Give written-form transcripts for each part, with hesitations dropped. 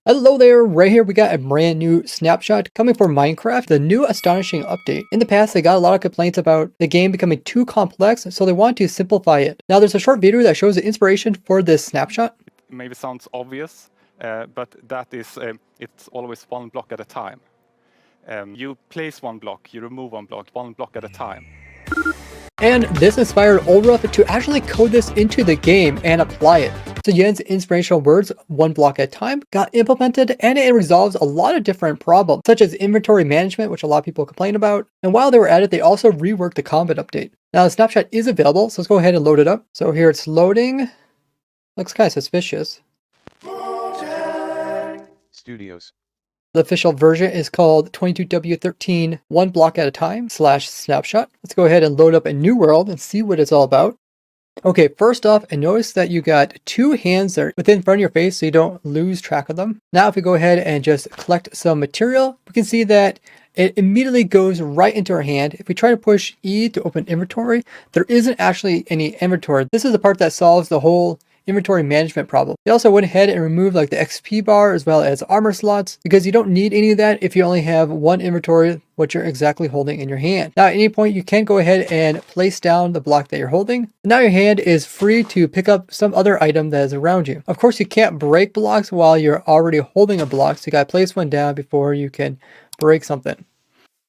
Hello there, right here we got a brand new snapshot coming for Minecraft, the new astonishing update. In the past, they got a lot of complaints about the game becoming too complex, so they want to simplify it. Now there's a short video that shows the inspiration for this snapshot. Maybe sounds obvious, but that is, it's always one block at a time. You place one block, you remove one block at a time. And this inspired Ulruf to actually code this into the game and apply it. So Yen's inspirational words, one block at a time, got implemented, and it resolves a lot of different problems, such as inventory management, which a lot of people complain about. And while they were at it, they also reworked the combat update. Now the snapshot is available, so let's go ahead and load it up. So here it's loading. Looks kind of suspicious. Studios. The official version is called 22W13 one block at a time /snapshot. Let's go ahead and load up a new world and see what it's all about. Okay, first off, and notice that you got two hands there within front of your face so you don't lose track of them. Now if we go ahead and just collect some material, we can see that it immediately goes right into our hand. If we try to push E to open inventory, there isn't actually any inventory. This is the part that solves the whole inventory management problem. They also went ahead and removed like the XP bar as well as armor slots because you don't need any of that if you only have one inventory, what you're exactly holding in your hand. Now at any point you can go ahead and place down the block that you're holding. Now your hand is free to pick up some other item that is around you. Of course you can't break blocks while you're already holding a block, so you gotta place one down before you can break something.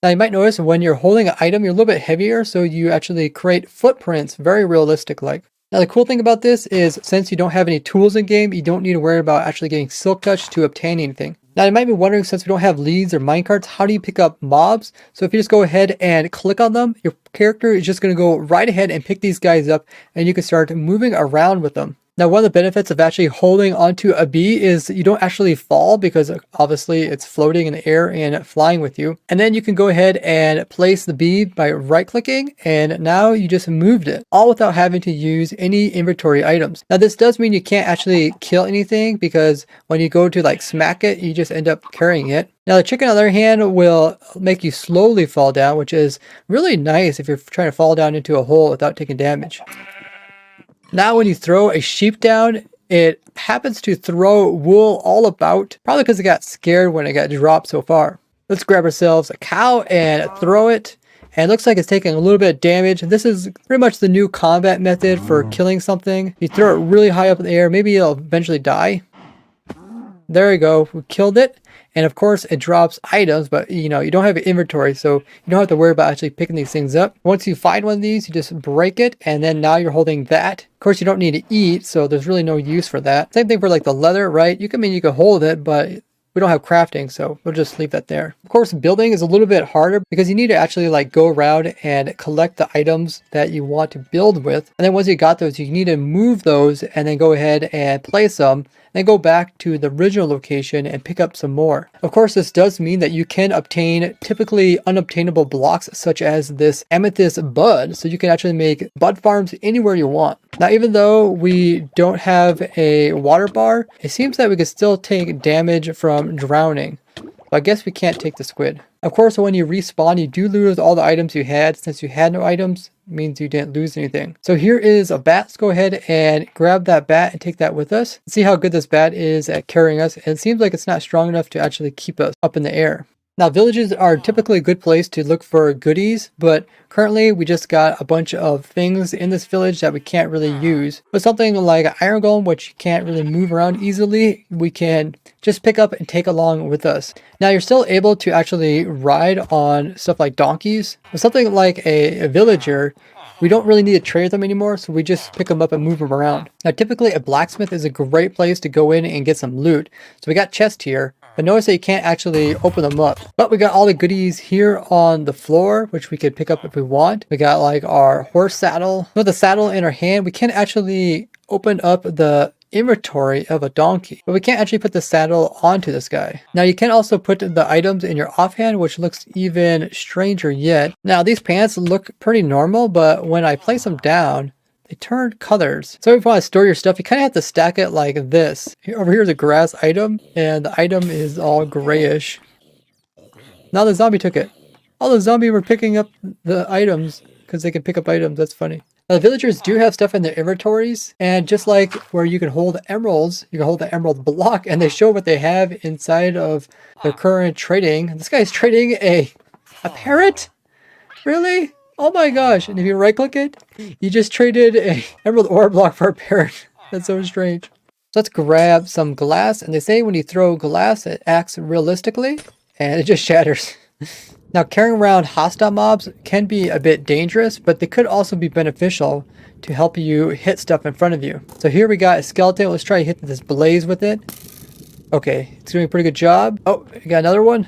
Now you might notice when you're holding an item you're a little bit heavier, so you actually create footprints very realistic like. Now the cool thing about this is since you don't have any tools in game, you don't need to worry about actually getting silk touch to obtain anything. Now you might be wondering, since we don't have leads or minecarts, how do you pick up mobs? So if you just go ahead and click on them, your character is just going to go right ahead and pick these guys up and you can start moving around with them. Now one of the benefits of actually holding onto a bee is you don't actually fall because obviously it's floating in the air and flying with you. And then you can go ahead and place the bee by right clicking and now you just moved it, all without having to use any inventory items. Now this does mean you can't actually kill anything because when you go to like smack it, you just end up carrying it. Now the chicken on the other hand will make you slowly fall down, which is really nice if you're trying to fall down into a hole without taking damage. Now when you throw a sheep down, it happens to throw wool all about, probably because it got scared when it got dropped so far. Let's grab ourselves a cow and throw it. And it looks like it's taking a little bit of damage. This is pretty much the new combat method for killing something. You throw it really high up in the air, maybe it'll eventually die. There we go, we killed it. And of course it drops items, but you don't have an inventory, so you don't have to worry about actually picking these things up. Once you find one of these, you just break it, and then now you're holding that. Of course you don't need to eat, so there's really no use for that. Same thing for like the leather, right? You can hold it, but we don't have crafting, so we'll just leave that there. Of course, building is a little bit harder because you need to actually like go around and collect the items that you want to build with. And then once you got those, you need to move those and then go ahead and place them. Then go back to the original location and pick up some more. Of course, this does mean that you can obtain typically unobtainable blocks such as this amethyst bud, so you can actually make bud farms anywhere you want. Now, even though we don't have a water bar, it seems that we can still take damage from drowning. But I guess we can't take the squid. Of course, when you respawn, you do lose all the items you had. Since you had no items, it means you didn't lose anything. So here is a bat. Let's go ahead and grab that bat and take that with us. See how good this bat is at carrying us. And it seems like it's not strong enough to actually keep us up in the air. Now, villages are typically a good place to look for goodies, but currently we just got a bunch of things in this village that we can't really use. But something like an iron golem, which you can't really move around easily, we can just pick up and take along with us. Now, you're still able to actually ride on stuff like donkeys. But something like a villager, we don't really need to trade them anymore, so we just pick them up and move them around. Now, typically a blacksmith is a great place to go in and get some loot. So we got chests here. But notice that you can't actually open them up. But we got all the goodies here on the floor, which we could pick up if we want. We got like our horse saddle. With the saddle in our hand, we can actually open up the inventory of a donkey. But we can't actually put the saddle onto this guy. Now you can also put the items in your offhand, which looks even stranger yet. Now these pants look pretty normal, but when I place them down, they turn colors. So if you want to store your stuff, you kind of have to stack it like this. Over here is a grass item, and the item is all grayish. Now the zombie took it. All the zombies were picking up the items because they can pick up items. That's funny. Now, the villagers do have stuff in their inventories, and just like where you can hold emeralds, you can hold the emerald block, and they show what they have inside of their current trading. This guy's trading a parrot? Really? Oh my gosh. And if you right click it, you just traded a emerald ore block for a parrot. That's so strange. So let's grab some glass, and they say when you throw glass, it acts realistically, and it just shatters. Now, carrying around hostile mobs can be a bit dangerous, but they could also be beneficial to help you hit stuff in front of you. So here we got a skeleton. Let's try to hit this blaze with it. Okay, it's doing a pretty good job. Oh, you got another one?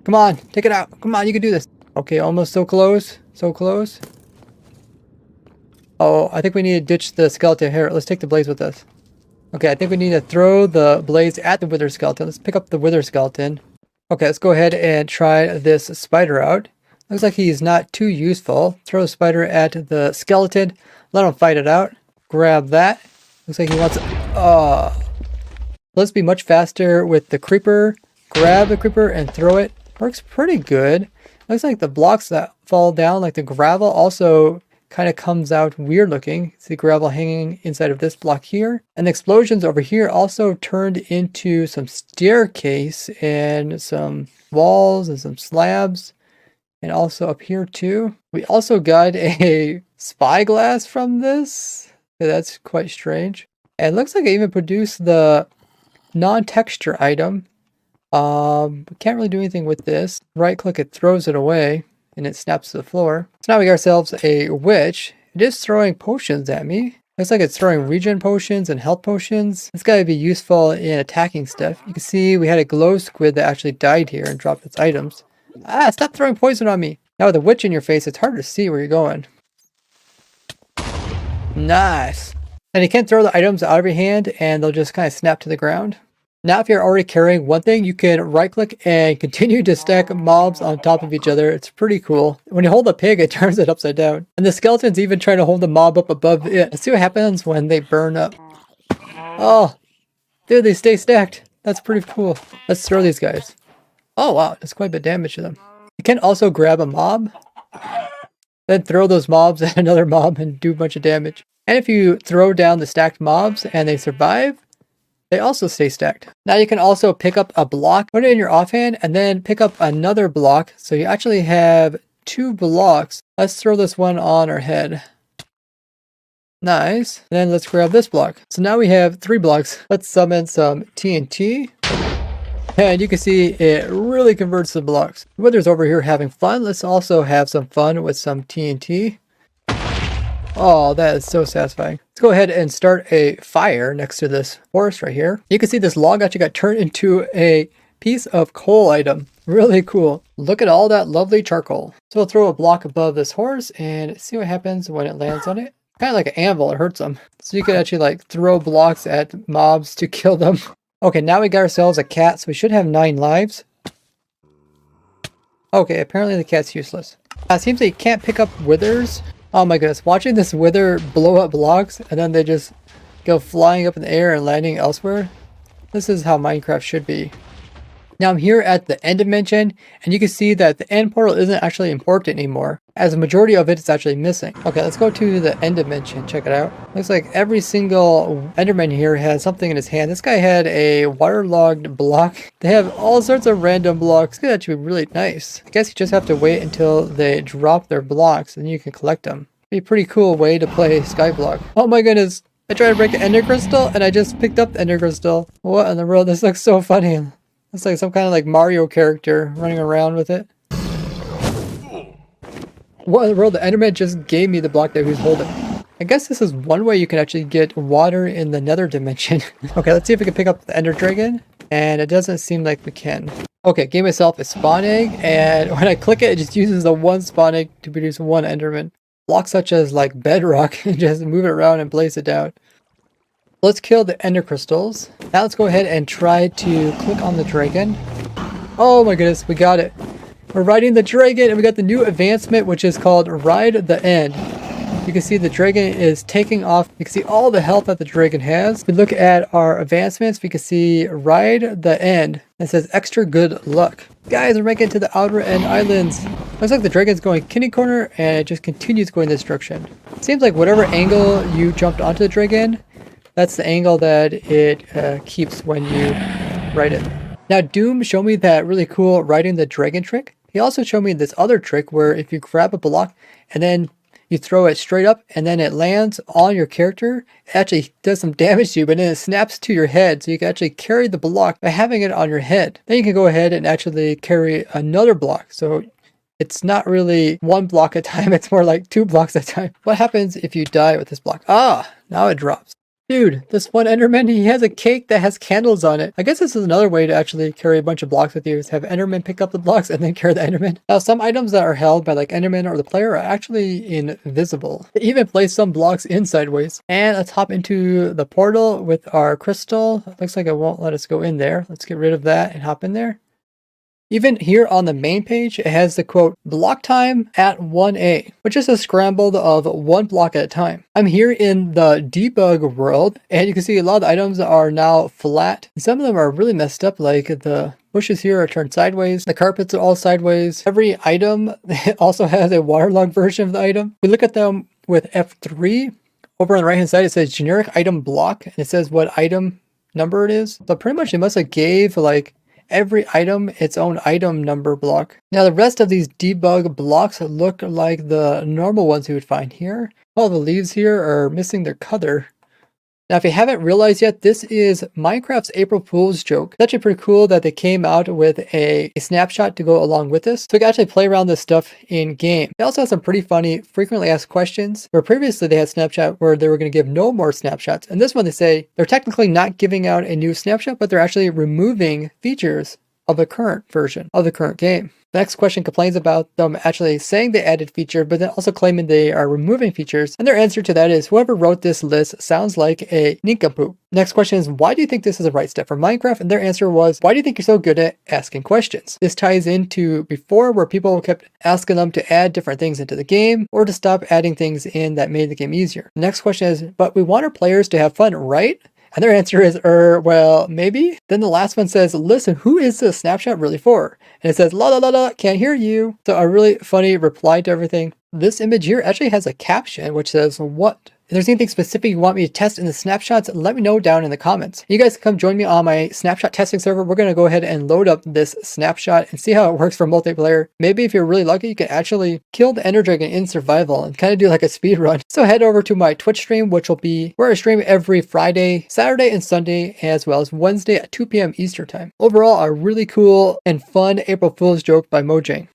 Come on, take it out. Come on, you can do this. Okay, almost so close. So close. Oh, I think we need to ditch the skeleton here. Let's take the blaze with us. Okay, I think we need to throw the blaze at the wither skeleton. Let's pick up the wither skeleton. Okay, let's go ahead and try this spider out. Looks like he's not too useful. Throw the spider at the skeleton. Let him fight it out. Grab that. Looks like he wants... Let's be much faster with the creeper. Grab the creeper and throw it. Works pretty good. Looks like the blocks that fall down, like the gravel, also kind of comes out weird looking. See gravel hanging inside of this block here. And the explosions over here also turned into some staircase and some walls and some slabs. And also up here too. We also got a spyglass from this. Yeah, that's quite strange. And it looks like I even produced the non-texture item. Can't really do anything with this. Right click, it throws it away and it snaps to the floor. So now we got ourselves a witch. It is throwing potions at me. Looks like it's throwing regen potions and health potions. It's gotta be useful in attacking stuff. You can see we had a glow squid that actually died here and dropped its items. Ah, stop throwing poison on me. Now with a witch in your face, it's hard to see where you're going. Nice. And you can't throw the items out of your hand and they'll just kind of snap to the ground. Now if you're already carrying one thing, you can right click and continue to stack mobs on top of each other. It's pretty cool. When you hold a pig, it turns it upside down. And the skeleton's even trying to hold the mob up above it. Let's see what happens when they burn up. Oh, dude, they stay stacked. That's pretty cool. Let's throw these guys. Oh wow, that's quite a bit of damage to them. You can also grab a mob, then throw those mobs at another mob and do a bunch of damage. And if you throw down the stacked mobs and they survive, they also stay stacked. Now you can also pick up a block, put it in your offhand, and then pick up another block. So you actually have 2 blocks. Let's throw this one on our head. Nice. And then let's grab this block. So now we have 3 blocks. Let's summon some TNT. And you can see it really converts the blocks. The wither's over here having fun. Let's also have some fun with some TNT. Oh, that is so satisfying. Let's go ahead and start a fire next to this horse right here. You can see this log actually got turned into a piece of coal item. Really cool. Look at all that lovely charcoal. So we'll throw a block above this horse and see what happens when it lands on it. Kind of like an anvil, it hurts them. So you can actually like throw blocks at mobs to kill them. Okay, now we got ourselves a cat, so we should have 9 lives. Okay, apparently the cat's useless. It seems that you can't pick up withers. Oh my goodness, watching this wither blow up blocks and then they just go flying up in the air and landing elsewhere. This is how Minecraft should be. Now I'm here at the end dimension and you can see that the end portal isn't actually important anymore, as the majority of it is actually missing. Okay, let's go to the end dimension, check it out. Looks like every single enderman here has something in his hand. This guy had a waterlogged block. They have all sorts of random blocks. This could actually be really nice. I guess you just have to wait until they drop their blocks and you can collect them. Be a pretty cool way to play Skyblock. Oh my goodness, I tried to break the ender crystal and I just picked up the ender crystal. What in the world? This looks so funny. It's like some kind of like Mario character running around with it. What in the world? The Enderman just gave me the block that he was holding. I guess this is one way you can actually get water in the nether dimension. Okay, let's see if we can pick up the ender dragon. And it doesn't seem like we can. Okay, gave myself a spawn egg. And when I click it, it just uses the 1 spawn egg to produce 1 enderman. Blocks such as like bedrock and just move it around and place it down. Let's kill the ender crystals. Now let's go ahead and try to click on the dragon. Oh my goodness, we got it. We're riding the dragon and we got the new advancement which is called Ride the End. You can see the dragon is taking off. You can see all the health that the dragon has. If we look at our advancements, we can see Ride the End. It says extra good luck. Guys, we're making it to the outer end islands. Looks like the dragon's going kitty corner and it just continues going this direction. Seems like whatever angle you jumped onto the dragon, that's the angle that it keeps when you ride it. Now Doom showed me that really cool riding the dragon trick. He also showed me this other trick where if you grab a block and then you throw it straight up and then it lands on your character, it actually does some damage to you, but then it snaps to your head, so you can actually carry the block by having it on your head. Then you can go ahead and actually carry another block. So it's not really one block at a time, it's more like 2 blocks at a time. What happens if you die with this block? Ah, now it drops. Dude, this one Enderman, he has a cake that has candles on it. I guess this is another way to actually carry a bunch of blocks with you, is have Enderman pick up the blocks and then carry the Enderman. Now, some items that are held by like Enderman or the player are actually invisible. They even place some blocks in sideways. And let's hop into the portal with our crystal. It looks like it won't let us go in there. Let's get rid of that and hop in there. Even here on the main page, it has the quote, block time at 1A, which is a scramble of 1 block at a time. I'm here in the debug world, and you can see a lot of the items are now flat. Some of them are really messed up, like the bushes here are turned sideways. The carpets are all sideways. Every item also has a waterlogged version of the item. We look at them with F3. Over on the right hand side, it says generic item block, and it says what item number it is. So pretty much they must have gave like every item its own item number block. Now the rest of these debug blocks look like the normal ones you would find here. All the leaves here are missing their color. Now if you haven't realized yet, this is Minecraft's April Fool's joke. It's actually pretty cool that they came out with a snapshot to go along with this. So we can actually play around this stuff in game. They also have some pretty funny frequently asked questions, where previously they had Snapchat where they were going to give no more snapshots. And this one they say they're technically not giving out a new snapshot, but they're actually removing features of the current version of the current game. The next question complains about them actually saying they added feature, but then also claiming they are removing features. And their answer to that is, whoever wrote this list sounds like a nincompoop. Next question is, why do you think this is the right step for Minecraft? And their answer was, why do you think you're so good at asking questions? This ties into before, where people kept asking them to add different things into the game or to stop adding things in that made the game easier. The next question is, but we want our players to have fun, right? And their answer is, well, maybe. Then the last one says, listen, who is this snapshot really for? And it says, la la la la, can't hear you. So a really funny reply to everything. This image here actually has a caption which says, what? If there's anything specific you want me to test in the snapshots, let me know down in the comments. You guys can come join me on my snapshot testing server. We're going to go ahead and load up this snapshot and see how it works for multiplayer. Maybe if you're really lucky, you can actually kill the Ender Dragon in survival and kind of do like a speed run. So head over to my Twitch stream, which will be where I stream every Friday, Saturday, and Sunday, as well as Wednesday at 2 p.m. Eastern time. Overall, a really cool and fun April Fool's joke by Mojang.